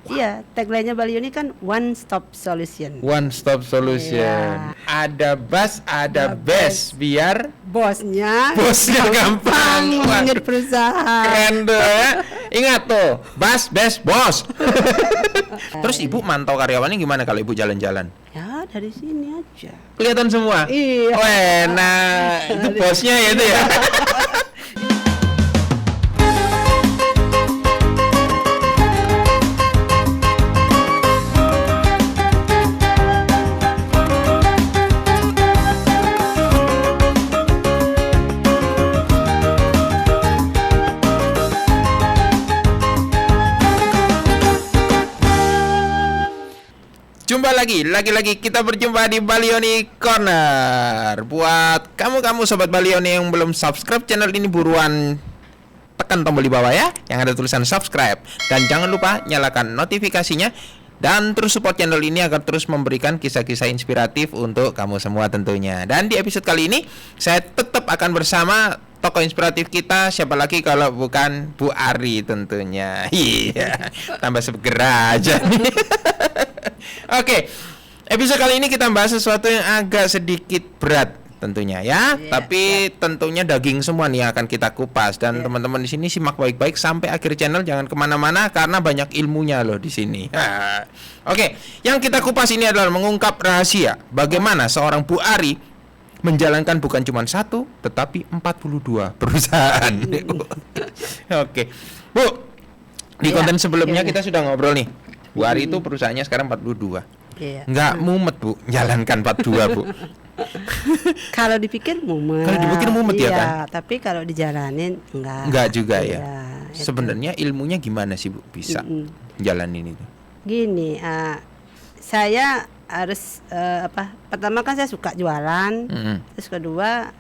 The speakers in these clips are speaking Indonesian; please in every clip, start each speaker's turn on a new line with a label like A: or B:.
A: Iya, tagline-nya Balioni kan one stop solution.
B: One stop solution.
A: Iya.
B: Ada bus, ada best biar
A: Bosnya
B: gampang
A: mengurus perusahaan.
B: Keren tuh ya. Ingat tuh, bus, best, bos. Terus ibu mantau karyawannya gimana kalau ibu jalan-jalan?
A: Ya dari sini aja.
B: Kelihatan semua?
A: Iya.
B: Oh enak, itu bosnya ya itu ya. Jumpa lagi kita berjumpa di Balioni Corner. Buat kamu sobat Balioni yang belum subscribe channel ini, buruan tekan tombol di bawah ya, yang ada tulisan subscribe. Dan jangan lupa nyalakan notifikasinya. Dan terus support channel ini agar terus memberikan kisah-kisah inspiratif untuk kamu semua tentunya. Dan di episode kali ini, saya tetap akan bersama tokoh inspiratif kita, siapa lagi kalau bukan Bu Ari tentunya. Iya, tambah seger aja. Oke, episode kali ini kita bahas sesuatu yang agak sedikit berat tentunya ya, tapi tentunya daging semua nih akan kita kupas. Dan teman-teman di sini simak baik-baik sampai akhir channel, jangan kemana-mana karena banyak ilmunya loh di sini. Oke, yang kita kupas ini adalah mengungkap rahasia bagaimana seorang Bu Ari menjalankan bukan cuma satu, tetapi 42 perusahaan. Oke, Bu, di konten sebelumnya kita sudah ngobrol nih. Bu Ari itu perusahaannya sekarang 42.
A: Iya.
B: Nggak mumet, Bu, jalankan 42, Bu.
A: Kalau dipikir mumet.
B: Kalau dipikir mumet ya kan?
A: Tapi kalau dijalanin
B: Enggak juga ya.
A: Itu.
B: Sebenarnya ilmunya gimana sih, Bu, bisa jalanin itu?
A: Gini, saya harus pertama kan saya suka jualan. Terus kedua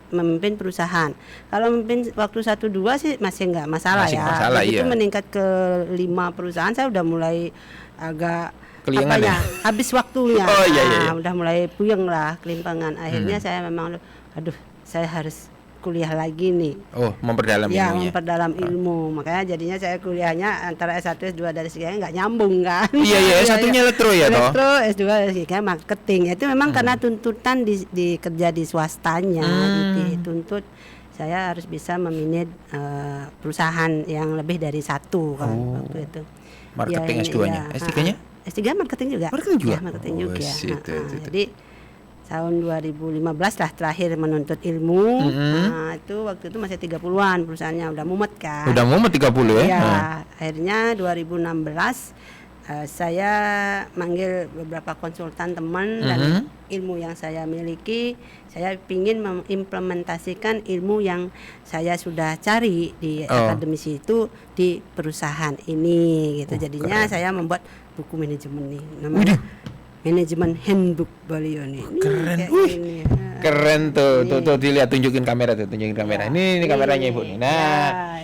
A: memimpin perusahaan. Kalau memimpin waktu 1-2 sih masih nggak masalah ya.
B: Masalah,
A: Begitu
B: iya.
A: meningkat ke 5 perusahaan saya udah mulai agak
B: Kelingan ya?
A: habis waktunya.
B: Oh, iya.
A: Udah mulai puyeng lah, kelimpangan. Akhirnya saya memang saya harus kuliah lagi nih.
B: Oh, memperdalam
A: Ya,
B: ilmunya.
A: memperdalam ilmu. Makanya jadinya saya kuliahnya antara S1 S2 dari sekian nggak nyambung kan.
B: Iya, S1-nya elektro ya toh?
A: Elektro, S2 dari sekian marketing. Itu memang karena tuntutan di kerja di swastanya dituntut saya harus bisa memanage perusahaan yang lebih dari satu kan waktu itu.
B: Marketing
A: Ya,
B: S2-nya.
A: ya,
B: S3-nya?
A: S3 marketing juga.
B: Marketing juga?
A: Ya, marketing
B: Oh,
A: juga.
B: itu.
A: Jadi tahun 2015 lah terakhir menuntut ilmu. Itu waktu itu masih 30-an perusahaannya, udah mumet kan.
B: Udah mumet 30 ya?
A: Ya, akhirnya 2016 saya manggil beberapa konsultan teman dan ilmu yang saya miliki, saya ingin mengimplementasikan ilmu yang saya sudah cari di akademisi itu di perusahaan ini gitu. Jadinya saya membuat buku manajemen nih, namanya Manajemen Handbook Balioni.
B: Keren. Keren tuh. Tuh dilihat, tunjukin kamera. Ini kameranya Ibu nih. Nah,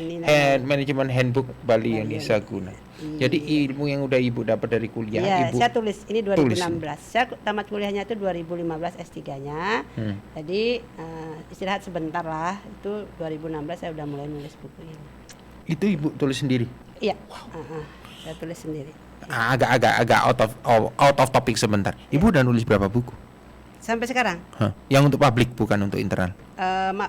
B: Manajemen Handbook Balioni Saguna. Jadi ilmu yang udah Ibu dapat dari kuliah, Ibu.
A: Saya tulis ini 2016. Saya tamat kuliahnya itu 2015 S3-nya. Jadi istirahat sebentar lah. Itu 2016 saya udah mulai nulis buku ini.
B: Itu Ibu tulis sendiri?
A: Iya. Saya tulis sendiri.
B: Agak out of topic sebentar. Ibu udah nulis berapa buku?
A: Sampai sekarang?
B: Yang untuk publik bukan untuk internal?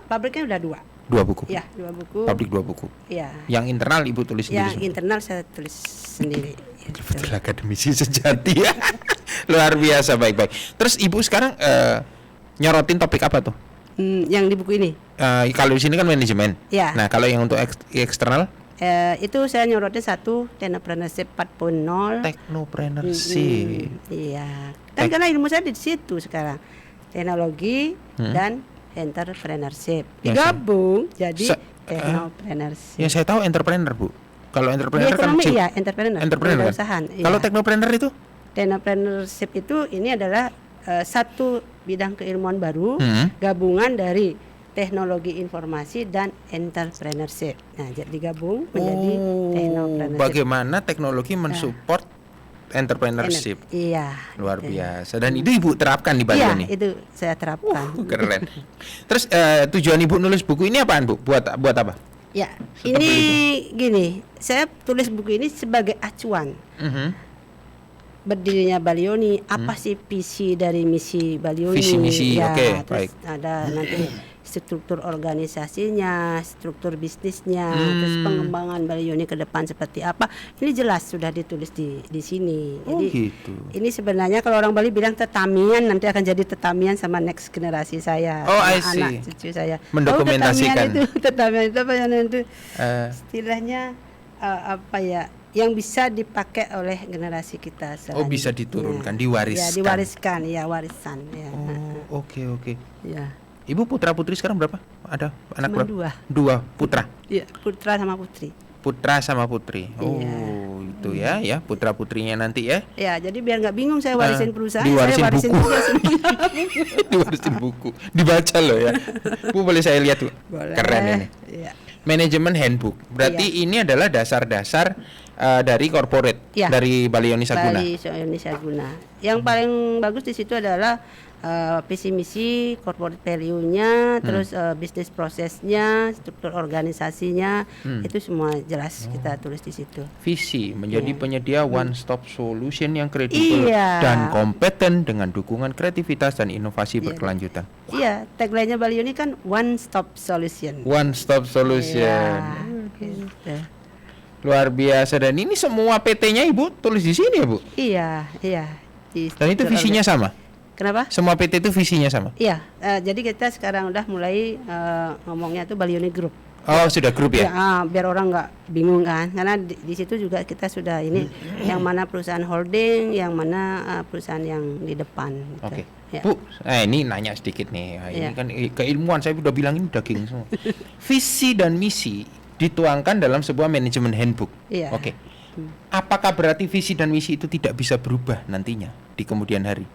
A: Pabriknya udah 2.
B: 2 buku?
A: Iya, 2 buku.
B: Publik 2 buku?
A: Iya.
B: Yang internal Ibu tulis sendiri?
A: Yang internal saya tulis sendiri.
B: Betul, akademisi sejati ya. Luar biasa, baik. Terus Ibu sekarang nyorotin topik apa tuh?
A: Yang di buku ini?
B: Kalau di sini kan manajemen.
A: Ya.
B: Nah, kalau yang untuk eksternal?
A: Itu saya nyorotin 1 Technopreneurship 4.0.
B: Technopreneurship.
A: Iya. Dan karena ilmu saya di situ sekarang, teknologi dan entrepreneurship digabung jadi technopreneurship.
B: Yang saya tahu entrepreneur, Bu. Kalau entrepreneur kan
A: entrepreneur kan.
B: Kalau technopreneur itu?
A: Technopreneurship itu ini adalah satu bidang keilmuan baru gabungan dari teknologi informasi dan entrepreneurship. Nah, jadi digabung menjadi technopreneurship.
B: Bagaimana teknologi mensupport entrepreneurship?
A: Iya.
B: Luar biasa. Dan itu Ibu terapkan di Balioni?
A: Iya, itu saya terapkan.
B: Keren. Terus tujuan Ibu nulis buku ini apaan, Bu? Buat apa?
A: Ya,
B: Setelah
A: ini
B: beli
A: gini, saya tulis buku ini sebagai acuan. Berdirinya Balioni, apa sih visi dari misi Balioni?
B: Visi misi,
A: ya,
B: oke,
A: terus
B: baik.
A: ada nanti struktur organisasinya, struktur bisnisnya, terus pengembangan Balioni ke depan seperti apa. Ini jelas sudah ditulis di sini.
B: Oh,
A: Jadi
B: gitu.
A: ini sebenarnya kalau orang Bali bilang tetamian, nanti akan jadi tetamian sama next generasi saya,
B: Oh,
A: sama
B: I see.
A: anak cucu saya.
B: Mendokumentasikan.
A: Tetamian itu apa ya nanti?
B: Eh,
A: Istilahnya apa ya, yang bisa dipakai oleh generasi kita selanjutnya.
B: bisa diturunkan, diwariskan.
A: Ya, diwariskan, ya warisan ya.
B: Oh, oke.
A: Ya.
B: Ibu putra putri sekarang berapa? Ada anak
A: Cuma
B: berapa?
A: 2.
B: 2 putra.
A: Ya, putra sama putri.
B: Putra sama putri. Oh,
A: Iya.
B: itu ya putra putrinya nanti ya.
A: Ya, jadi biar nggak bingung saya warisin perusahaan,
B: diwarisin
A: saya warisin
B: buku.
A: juga semuanya.
B: Diwarisin buku. Dibaca loh ya. Bu, boleh saya lihat tuh.
A: Boleh.
B: Keren ini.
A: Ya.
B: Manajemen handbook. Berarti ini adalah dasar-dasar dari corporate
A: Ya.
B: dari Balioni Saguna.
A: Bali Indonesia Guna. Yang paling bagus di situ adalah visi misi, corporate value-nya, terus bisnis prosesnya, struktur organisasinya, itu semua jelas kita tulis di situ.
B: Visi menjadi penyedia one stop solution yang kredibel
A: Iya.
B: dan kompeten dengan dukungan kreativitas dan inovasi berkelanjutan.
A: Iya, tagline-nya Bali ini kan one stop solution.
B: One stop solution.
A: Iya, gitu.
B: Luar biasa, dan ini semua PT-nya Ibu tulis di sini ya, Bu?
A: Iya. Di
B: Dan itu
A: struktur
B: visinya sama?
A: Kenapa?
B: Semua PT itu visinya sama?
A: Iya, jadi kita sekarang udah mulai ngomongnya tuh Balioni Group.
B: Oh, sudah grup ya?
A: Biar orang nggak bingung kan, karena di situ juga kita sudah ini yang mana perusahaan holding, yang mana perusahaan yang di depan. Gitu.
B: Oke.
A: Ya.
B: Bu, ini nanya sedikit nih. Ini
A: Ya.
B: kan keilmuan, saya udah bilang ini daging semua. Visi dan misi dituangkan dalam sebuah manajemen handbook.
A: Iya.
B: Oke. Apakah berarti visi dan misi itu tidak bisa berubah nantinya di kemudian hari?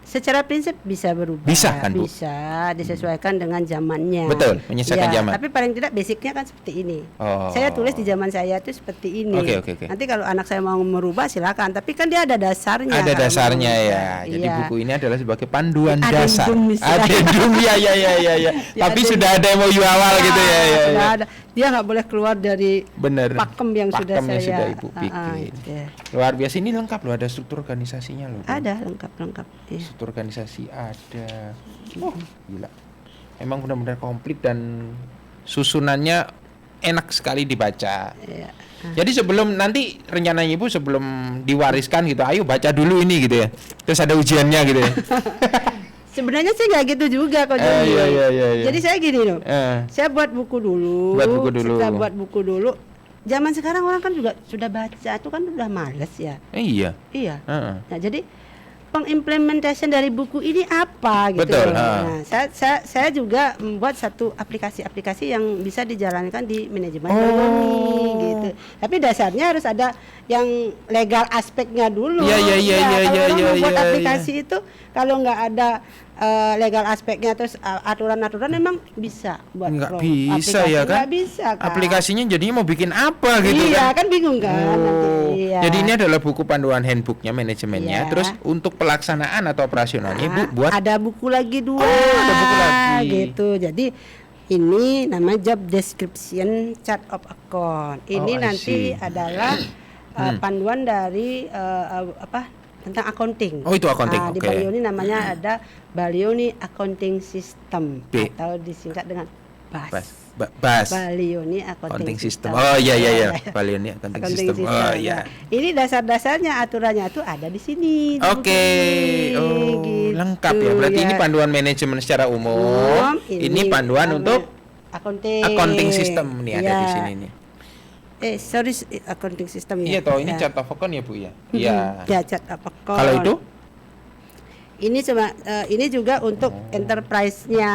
A: Secara prinsip bisa berubah.
B: Bisa kan, Bu?
A: Bisa disesuaikan dengan zamannya.
B: Betul, menyesuaikan zaman.
A: Tapi paling tidak basicnya kan seperti ini.
B: Oh.
A: Saya tulis di zaman saya itu seperti ini.
B: Oke.
A: Nanti kalau anak saya mau merubah silakan. Tapi kan dia ada dasarnya.
B: Ada
A: kalau
B: dasarnya
A: mau
B: ya.
A: merubah.
B: Jadi
A: Iya.
B: buku ini adalah sebagai panduan dasar.
A: Adendum istilahnya.
B: Adendum ya.
A: Ya,
B: Tapi
A: adendum.
B: sudah ada MOU awal gitu ya.
A: Sudah ada. Dia nggak boleh keluar dari
B: Bener.
A: pakem yang sudah
B: Pakem yang
A: saya
B: sudah Ibu bikin.
A: gitu.
B: Luar biasa, ini lengkap loh, ada struktur organisasinya loh. Bu.
A: Ada lengkap. Iya.
B: Struktur organisasi ada. Oh, gila. Emang benar-benar komplit dan susunannya enak sekali dibaca.
A: Iya.
B: Jadi sebelum nanti rencananya Ibu sebelum diwariskan gitu, ayo baca dulu ini gitu ya. Terus ada ujiannya gitu ya.
A: Sebenarnya sih nggak gitu juga kok Joni.
B: Iya.
A: Jadi saya gini loh.
B: Eh.
A: Saya buat buku dulu.
B: Buat buku dulu.
A: Setelah buat buku dulu. Zaman sekarang orang kan juga sudah baca, itu kan udah males ya.
B: Iya.
A: Iya.
B: Heeh.
A: Nah, jadi pengimplementasian dari buku ini apa gitu.
B: Betul,
A: Nah, saya juga membuat satu aplikasi yang bisa dijalankan di manajemen ekonomi gitu. Tapi dasarnya harus ada yang legal aspeknya dulu.
B: Iya.
A: Kalau orang
B: Iya,
A: membuat
B: iya.
A: aplikasi itu kalau nggak ada legal aspeknya terus aturan-aturan memang bisa buat
B: Nggak bisa
A: aplikasi.
B: ya kan?
A: Nggak bisa kan.
B: Aplikasinya jadinya mau bikin apa gitu
A: iya,
B: kan?
A: kan bingung kan nanti.
B: Oh,
A: Iya.
B: jadi ini adalah buku panduan handbooknya, manajemennya.
A: Iya.
B: Terus untuk pelaksanaan atau operasionalnya Ibu
A: Nah,
B: buat
A: ada buku lagi 2.
B: ada buku lagi.
A: Gitu. Jadi ini nama job description chart of account.
B: I
A: Ini nanti
B: see.
A: adalah panduan dari tentang accounting.
B: Oh, itu accounting,
A: Di
B: oke.
A: Balioni namanya ada Balioni Accounting System
B: B.
A: atau disingkat dengan BAS.
B: Bas.
A: Balioni
B: Accounting
A: Accounting
B: system.
A: System.
B: Oh iya. Balioni accounting
A: Accounting
B: system. Oh iya.
A: Nah, ini dasar-dasarnya aturannya tuh ada di sini. di
B: Oke.
A: buku ini,
B: Oh,
A: gitu,
B: lengkap ya. Berarti ini panduan manajemen secara umum. Ini panduan
A: namanya
B: untuk
A: accounting
B: system nih ada di sini nih.
A: Accounting system ya.
B: Iya toh, ini
A: Ya.
B: chart of account ya, Bu ya. Iya.
A: Ya, chart of account.
B: Kalau itu?
A: Ini cuma ini juga untuk enterprise-nya.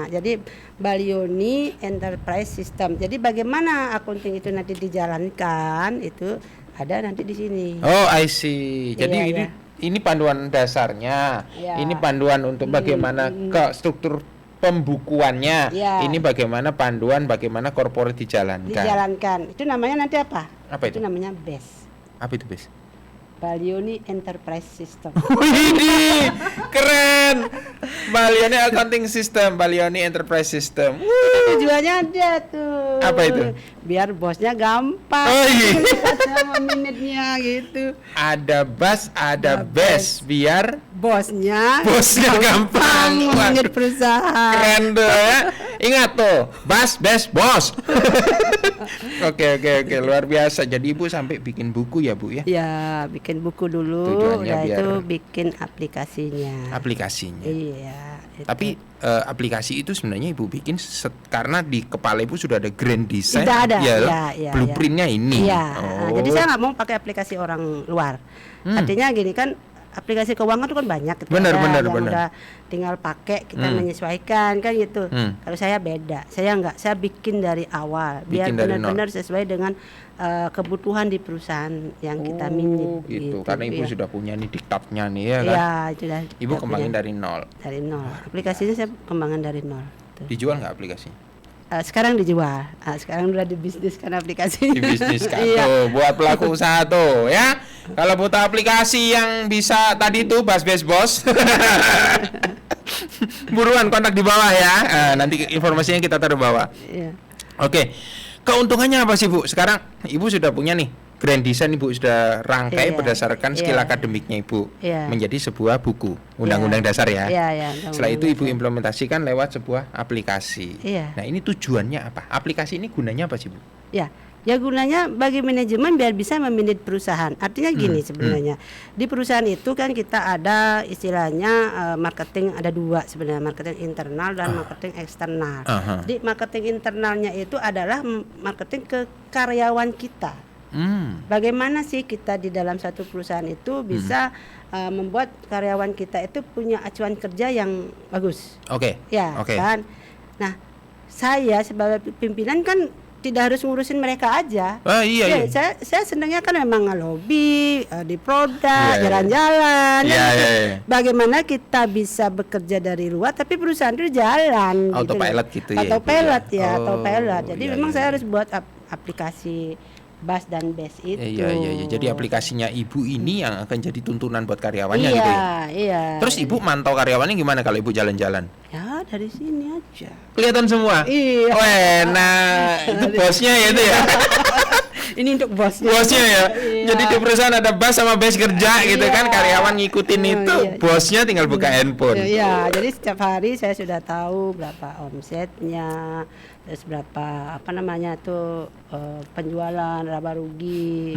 A: Jadi Balioni Enterprise System. Jadi bagaimana accounting itu nanti dijalankan itu ada nanti di sini.
B: Oh, I see. Jadi
A: Iya,
B: ini panduan dasarnya.
A: Iya.
B: Ini panduan untuk bagaimana ke struktur pembukuannya.
A: Iya.
B: Ini bagaimana panduan bagaimana corporate dijalankan.
A: Dijalankan. Itu namanya nanti apa?
B: Apa itu?
A: Itu namanya BES.
B: Apa itu, Bes?
A: Balioni Enterprise System.
B: Ini keren. Keren. Balioni Accounting System, Balioni Enterprise System.
A: Tujuannya ada tuh.
B: Apa itu?
A: Biar bosnya gampang.
B: Oh, iya.
A: Sama minutnya gitu.
B: Ada bus, ada best, biar
A: Bosnya
B: gampang. Wah,
A: memanage perusahaan.
B: keren tuh ya. Ingat tuh, bus, best, bos. Oke, luar biasa. Jadi Ibu sampai bikin buku ya, Bu ya?
A: Ya, bikin buku dulu.
B: Tujuannya
A: Udah
B: biar-
A: itu bikin aplikasinya.
B: Aplikasinya.
A: Iya. itu.
B: Tapi aplikasi itu sebenarnya Ibu bikin karena di kepala Ibu sudah ada grand design,
A: Sudah ada,
B: ya,
A: ya,
B: blueprintnya ini.
A: Iya.
B: Oh.
A: Jadi saya nggak mau pakai aplikasi orang luar. Artinya gini kan, aplikasi keuangan itu kan banyak. Gitu.
B: Benar,
A: Ada
B: benar,
A: yang
B: benar.
A: udah tinggal pakai, kita menyesuaikan kan gitu. Kalau saya beda, saya nggak, saya bikin dari awal, biar
B: Bikin dari
A: benar-benar sesuai dengan kebutuhan di perusahaan yang kita minit.
B: Gitu. Karena Ibu
A: Iya.
B: sudah punya nih diktatnya nih ya kan.
A: Iya, itu dah.
B: Ibu
A: kita
B: kembangin
A: punya
B: dari nol.
A: dari nol. Aplikasinya saya kembangkan dari nol. Tuh.
B: Dijual nggak aplikasinya?
A: Sekarang dijual. Sekarang udah dibisniskan aplikasi.
B: Di bisnis kan
A: Iya.
B: tuh buat pelaku usaha tuh ya. Kalau butuh aplikasi yang bisa tadi tuh Bas Bos. Buruan kontak di bawah ya. Nanti informasinya kita taruh bawah.
A: Iya.
B: Oke. Keuntungannya apa sih Bu? Sekarang Ibu sudah punya nih grand design, Ibu sudah rangkai
A: Iya,
B: berdasarkan skill
A: iya.
B: akademiknya Ibu
A: Iya.
B: menjadi sebuah buku Undang-Undang Dasar ya.
A: Iya.
B: Setelah itu Ibu implementasikan lewat sebuah aplikasi.
A: Iya.
B: Nah, ini tujuannya apa? Aplikasi ini gunanya apa sih, Bu?
A: Ya gunanya bagi manajemen biar bisa memanage perusahaan. Artinya gini sebenarnya. Di perusahaan itu kan kita ada istilahnya marketing, ada dua sebenarnya, marketing internal dan marketing eksternal. Di marketing internalnya itu adalah marketing ke karyawan kita. Bagaimana sih kita di dalam satu perusahaan itu bisa membuat karyawan kita itu punya acuan kerja yang bagus.
B: Oke.
A: Ya,
B: Oke.
A: kan. Nah, saya sebagai pimpinan kan tidak harus ngurusin mereka aja.
B: Iya.
A: Saya senangnya kan memang ngelobi di produk,
B: Iya, iya.
A: jalan-jalan.
B: Iya,
A: kan gitu.
B: iya.
A: Bagaimana kita bisa bekerja dari luar tapi perusahaan itu jalan.
B: Autopilot gitu ya,
A: Autopilot
B: Ibu, ya.
A: ya, autopilot.
B: Oh,
A: Jadi
B: iya,
A: memang
B: iya,
A: saya
B: iya.
A: harus buat aplikasi BAS dan BES itu.
B: Iya. Jadi aplikasinya Ibu ini yang akan jadi tuntunan buat karyawannya
A: iya,
B: gitu ya.
A: Iya.
B: Terus Ibu mantau karyawannya gimana kalau Ibu jalan-jalan?
A: Ya dari sini aja.
B: Kelihatan semua?
A: Iya.
B: Oh, enak. Itu bosnya ya itu ya.
A: Ini untuk bosnya.
B: Bosnya ya.
A: Iya.
B: Jadi di perusahaan ada bas sama base kerja gitu
A: Iya.
B: kan, karyawan ngikutin
A: Oh,
B: itu,
A: iya.
B: bosnya tinggal buka handphone.
A: Iya, jadi setiap hari saya sudah tahu berapa omsetnya, terus berapa penjualan, laba rugi,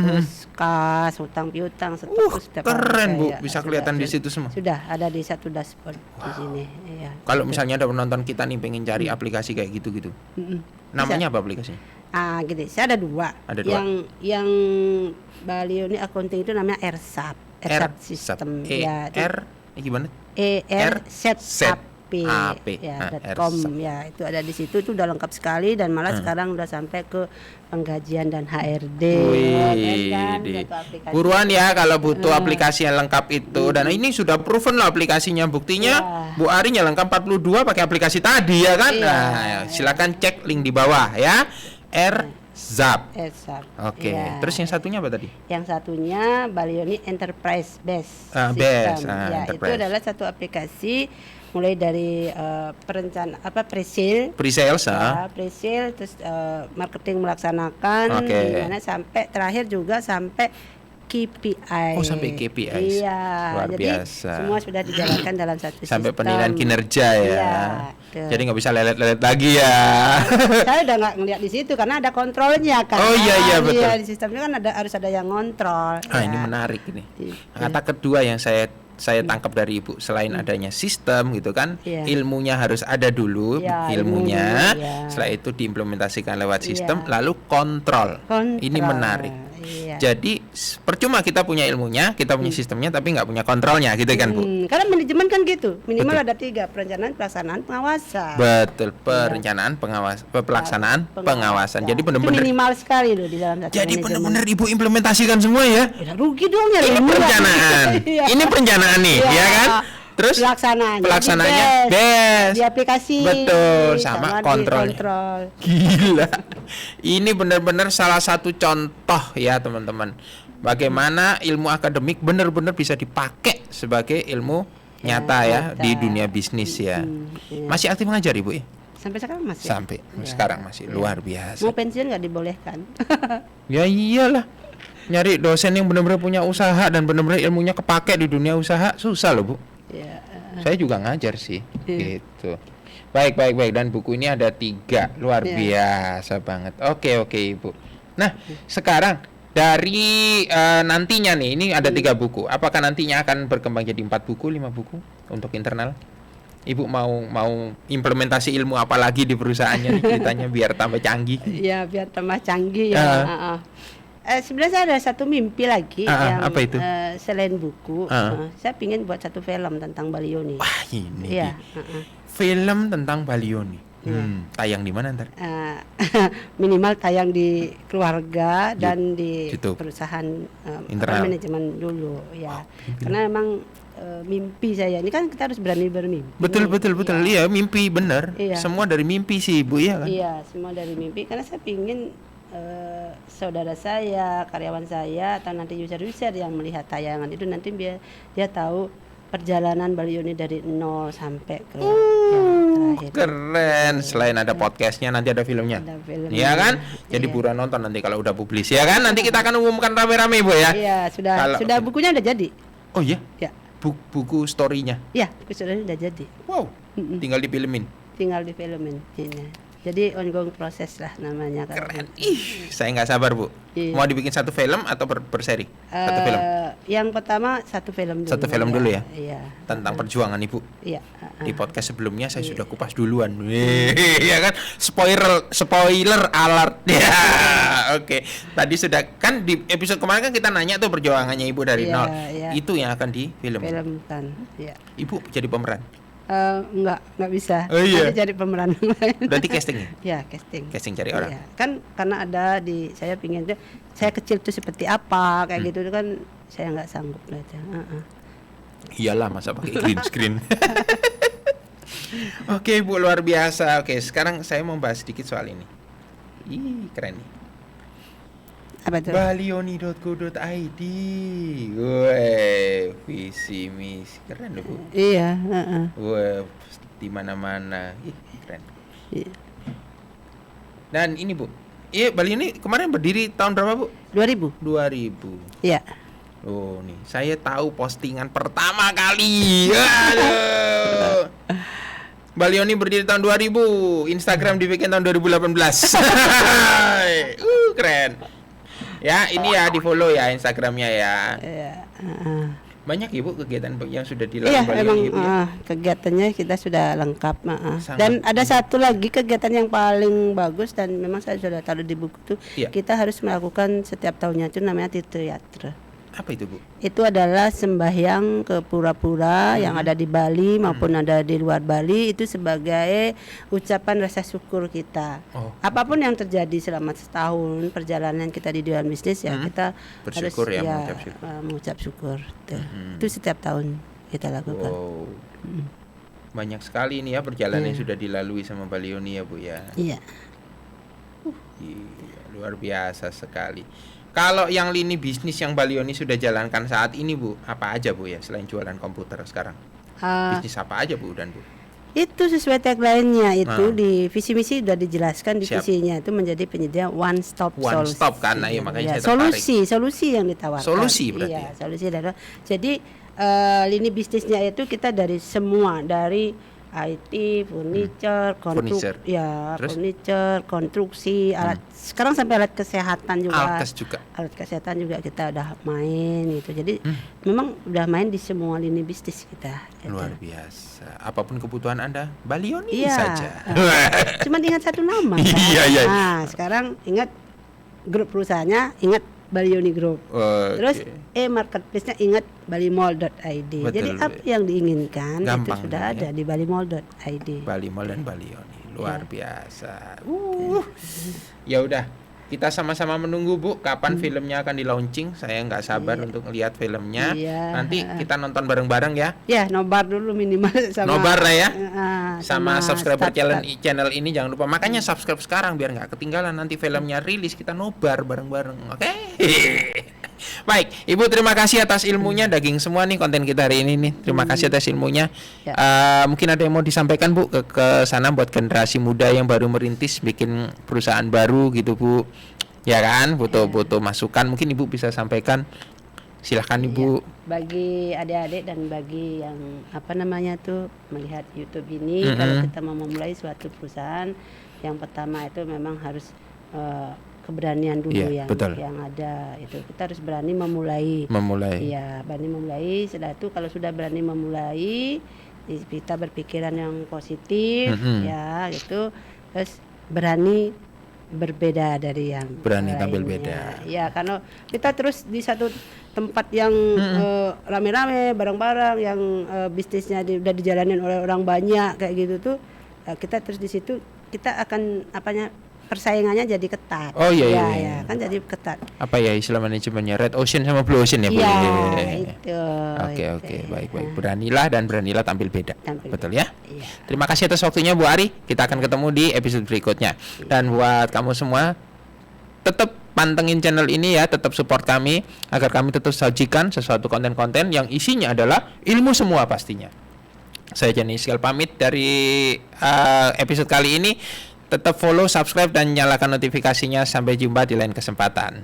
A: terus kas, hutang piutang, stok setiap hari
B: Keren Bu,
A: saya-
B: bisa
A: sudah-
B: kelihatan di
A: sudah-
B: situ semua.
A: Sudah ada di satu dashboard di sini. Iya.
B: Kalau misalnya ada penonton kita nih pengen cari aplikasi kayak gitu-gitu,
A: Mm-mm.
B: namanya apa aplikasinya?
A: Gini, saya ada dua.
B: Ada dua.
A: Yang Balioni Accounting itu namanya ERSAP, System. Ya, itu
B: gimana?
A: ERSAP
B: AP.
A: ya,
B: Ah,
A: .com
B: ERSAP.
A: ya, itu ada di situ, itu udah lengkap sekali dan malah sekarang udah sampai ke penggajian dan HRD. kan,
B: Wih,
A: satu aplikasi.
B: buruan ya kalau butuh aplikasi yang lengkap itu. Dan ini sudah proven loh aplikasinya. Buktinya
A: Iya.
B: Bu Ari nyalakan 42 pakai aplikasi tadi ya kan.
A: Iya.
B: Nah, silakan cek link di bawah ya. ERSAP.
A: ERSAP.
B: Oke.
A: Ya.
B: Terus yang satunya apa tadi?
A: Yang satunya Balioni Enterprise Base
B: Ah,
A: System.
B: Base, ah,
A: Ya,
B: Enterprise.
A: itu adalah satu aplikasi mulai dari pre-sale,
B: Pre-sales
A: ya, pre-sale, terus marketing melaksanakan,
B: Oke.
A: gimana sampai terakhir juga sampai KPI.
B: Oh, sampai KPI.
A: Iya.
B: Luar
A: Jadi
B: biasa.
A: semua sudah dijalankan dalam satu
B: Sampai
A: sistem.
B: penilaian kinerja ya.
A: Iya, betul.
B: Jadi nggak bisa lelet-lelet lagi ya.
A: Saya udah nggak ngeliat di situ karena ada kontrolnya kan.
B: Oh, iya, betul.
A: Iya, di sistemnya kan harus ada yang ngontrol.
B: Ah,
A: ya.
B: ini menarik ini.
A: Gitu.
B: Kata kedua yang saya tangkap dari Ibu, selain adanya sistem gitu kan,
A: Iya.
B: ilmunya harus ada dulu,
A: Iya,
B: ilmunya.
A: ilmunya, iya.
B: Setelah itu diimplementasikan lewat
A: Iya.
B: sistem, lalu kontrol. Ini
A: Kontrol.
B: menarik.
A: Iya.
B: Jadi percuma kita punya ilmunya, kita punya sistemnya, tapi nggak punya kontrolnya, gitu kan Bu?
A: Karena manajemen kan gitu, minimal
B: Betul.
A: ada 3: perencanaan, pelaksanaan, pengawasan.
B: Betul, perencanaan, pelaksanaan, pengawasan. Jadi
A: Itu
B: benar-benar.
A: minimal sekali loh di dalam satu
B: Jadi
A: manajemen.
B: benar-benar Ibu implementasikan semua ya.
A: Ya, rugi dong ya.
B: Ini perencanaan.
A: Iya.
B: Ini perencanaan nih,
A: Iya.
B: ya kan? Terus
A: Pelaksanaannya
B: best.
A: di aplikasi.
B: Betul, sama
A: di
B: kontrolnya.
A: kontrol.
B: Gila. Ini benar-benar salah satu contoh ya, teman-teman. Bagaimana ilmu akademik benar-benar bisa dipakai sebagai ilmu nyata ya
A: nyata.
B: di dunia bisnis ya.
A: Iya.
B: Masih aktif ngajar Ibu ya?
A: Sampai sekarang masih.
B: Sampai sekarang masih luar biasa.
A: Mau pensiun nggak dibolehkan.
B: Ya iyalah. Nyari dosen yang benar-benar punya usaha dan benar-benar ilmunya kepake di dunia usaha susah loh Bu.
A: Ya.
B: Saya juga ngajar sih, gitu. Baik dan buku ini ada 3, luar biasa banget. Oke Ibu. Nah sekarang dari nantinya nih, ini ada 3 buku. Apakah nantinya akan berkembang jadi 4 buku, 5 buku untuk internal? Ibu mau implementasi ilmu apa lagi di perusahaannya nih, ceritanya biar tambah canggih?
A: Ya biar tambah canggih ya. Sebenarnya saya ada satu mimpi lagi yang
B: apa itu?
A: Selain buku, saya pingin buat satu film tentang Balioni.
B: Wah ini
A: Iya.
B: film tentang Balioni. Tayang di mana ntar?
A: Minimal tayang di keluarga dan di
B: YouTube.
A: perusahaan
B: Internal.
A: manajemen dulu ya. Karena memang mimpi saya ini kan kita harus berani bermimpi.
B: Betul. Iya, mimpi bener.
A: Iya.
B: Semua dari mimpi sih Ibu ya kan?
A: Iya, semua dari mimpi karena saya pingin saudara saya, karyawan saya atau nanti user yang melihat tayangan itu nanti dia tahu perjalanan Balioni dari 0 sampai ke yang terakhir.
B: Keren. Selain ada podcastnya nanti ada filmnya.
A: Ada filmnya.
B: Iya kan? Jadi buruan nonton nanti kalau udah publis ya kan? Nanti kita akan umumkan rame-rame Bu ya.
A: Iya, sudah bukunya udah jadi.
B: Oh iya?
A: Ya.
B: Buku story-nya.
A: Iya, buku story udah jadi.
B: Wow. Tinggal difilmin.
A: Tinggal difilmin ini. Jadi ongoing proses lah namanya.
B: Keren. Saya nggak sabar Bu.
A: Iya.
B: Mau dibikin satu film atau berseri? Satu film.
A: Yang pertama satu film dulu.
B: Satu film dulu ya.
A: Iya.
B: Tentang perjuangan Ibu.
A: Iya.
B: Di podcast sebelumnya saya sudah kupas duluan. Iya kan? Spoiler alert. Ya. Oke. Tadi sudah kan di episode kemarin kan kita nanya tuh perjuangannya Ibu dari
A: Iya,
B: nol.
A: iya.
B: Itu yang akan di film.
A: Filmkan. Iya.
B: Ibu jadi pemeran.
A: Nggak bisa.
B: Oh, iya.
A: Nanti cari pemeran lain.
B: Berarti castingnya?
A: Ya, casting.
B: Casting cari orang.
A: Iya. Kan karena ada saya pingin tuh saya kecil tuh seperti apa kayak gitu tuh kan saya nggak sanggup baca.
B: Iyalah masa pakai green screen. Oke Bu, luar biasa. Oke, sekarang saya mau bahas sedikit soal ini. Ih, keren nih.
A: Apa tuh?
B: Balioni.co.id. Weh, visi misi keren loh Bu.
A: Iya,
B: Wah, di mana-mana. Ih, keren.
A: Iya.
B: Dan ini Bu. Iya, Balioni kemarin berdiri tahun berapa Bu?
A: 2000.
B: 2000.
A: Iya.
B: Oh, nih, saya tahu postingan pertama kali. Aduh. Balioni berdiri tahun 2000, Instagram dibikin tahun 2018. Keren. Ya, ini ya di-follow ya Instagramnya ya.
A: Iya.
B: Banyak Ibu kegiatan yang sudah
A: Iya,
B: dilakukan
A: emang
B: Balioni Ibu ya?
A: kegiatannya kita sudah lengkap.
B: Sangat.
A: Dan ada satu lagi kegiatan yang paling bagus dan memang saya sudah taruh di buku tuh.
B: Iya.
A: Kita harus melakukan setiap tahunnya itu namanya Tirtayatra.
B: Apa itu Bu?
A: Itu adalah sembahyang ke pura-pura yang ada di Bali maupun ada di luar Bali, itu sebagai ucapan rasa syukur kita.
B: Oh.
A: Apapun yang terjadi selama setahun perjalanan kita di dunia bisnis ya kita
B: Bersyukur
A: harus
B: ya, mengucap syukur.
A: mengucap syukur. Tuh. Itu setiap tahun kita lakukan.
B: Wow. Banyak sekali ini ya perjalanan yang sudah dilalui sama Balioni ya Bu ya.
A: Iya.
B: Iya, luar biasa sekali. Kalau yang lini bisnis yang Balioni sudah jalankan saat ini Bu, apa aja Bu ya selain jualan komputer sekarang? Bisnis apa aja Bu dan Bu?
A: Itu sesuai tagline-nya itu di visi misi sudah dijelaskan di
B: Siap.
A: visinya itu menjadi penyedia one stop
B: One
A: solusi.
B: stop kan, nah, iya, makanya saya
A: solusi yang ditawarkan.
B: Solusi berarti
A: Iya,
B: ya?
A: solusi dari. Jadi lini bisnisnya itu kita dari semua dari IT, furniture,
B: Furniture. Terus?
A: furniture, konstruksi, alat. Sekarang sampai alat kesehatan juga.
B: Alkes juga.
A: Alat kesehatan juga kita udah main gitu. Jadi memang udah main di semua lini bisnis kita. gitu.
B: Luar biasa. Apapun kebutuhan Anda, Balioni
A: Iya.
B: saja.
A: Cuma ingat satu nama. Kan?
B: Iya, iya.
A: Nah, sekarang ingat grup perusahaannya, ingat Balioni Group.
B: Oke.
A: Terus marketplace-nya ingat balimall.id.
B: Betul.
A: Jadi apa yang diinginkan
B: Gampang
A: itu sudah
B: ya.
A: ada di balimall.id.
B: Balimall dan Balioni. Luar
A: Iya.
B: biasa. Ya udah, kita sama-sama menunggu Bu kapan filmnya akan di launching. Saya nggak sabar untuk lihat filmnya.
A: Iya.
B: Nanti kita nonton bareng-bareng ya.
A: Ya, nobar dulu minimal sama
B: Nobar lah ya.
A: sama
B: Sama subscriber
A: start.
B: channel ini jangan lupa. Makanya subscribe sekarang biar nggak ketinggalan nanti filmnya rilis, kita nobar bareng-bareng. Oke. Baik, Ibu terima kasih atas ilmunya. Daging semua nih konten kita hari ini nih. Terima kasih atas ilmunya.
A: Ya.
B: Mungkin ada yang mau disampaikan Bu ke sana buat generasi muda yang baru merintis bikin perusahaan baru gitu Bu. Ya kan, butuh masukan. Mungkin Ibu bisa sampaikan. Silahkan Ibu.
A: Bagi adik-adik dan bagi yang melihat YouTube ini, kalau kita mau memulai suatu perusahaan, yang pertama itu memang harus keberanian dulu
B: betul.
A: yang ada itu. Kita harus berani memulai. Iya, berani memulai. Setelah itu kalau sudah berani memulai, kita berpikiran yang positif, ya gitu. Terus berani berbeda dari yang
B: berani tampil
A: lainnya.
B: beda.
A: Ya, karena kita terus di satu tempat yang rame-rame, bareng-bareng, yang bisnisnya udah dijalanin oleh orang banyak kayak gitu tuh, kita terus di situ kita akan persaingannya jadi ketat.
B: Oh iya.
A: Ya, kan jadi ketat.
B: Apa ya istilah manajemennya, Red Ocean sama Blue Ocean ya Bu?
A: Iya, itu.
B: Oke, baik. Beranilah tampil beda. Betul ya?
A: Iya.
B: Terima kasih atas waktunya Bu Ari. Kita akan ketemu di episode berikutnya. Dan buat kamu semua, tetap pantengin channel ini ya, tetap support kami agar kami tetap sajikan sesuatu konten-konten yang isinya adalah ilmu semua pastinya. Saya Jani Iskal pamit dari episode kali ini. Tetap follow, subscribe, dan nyalakan notifikasinya. Sampai jumpa di lain kesempatan.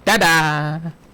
B: Dadah.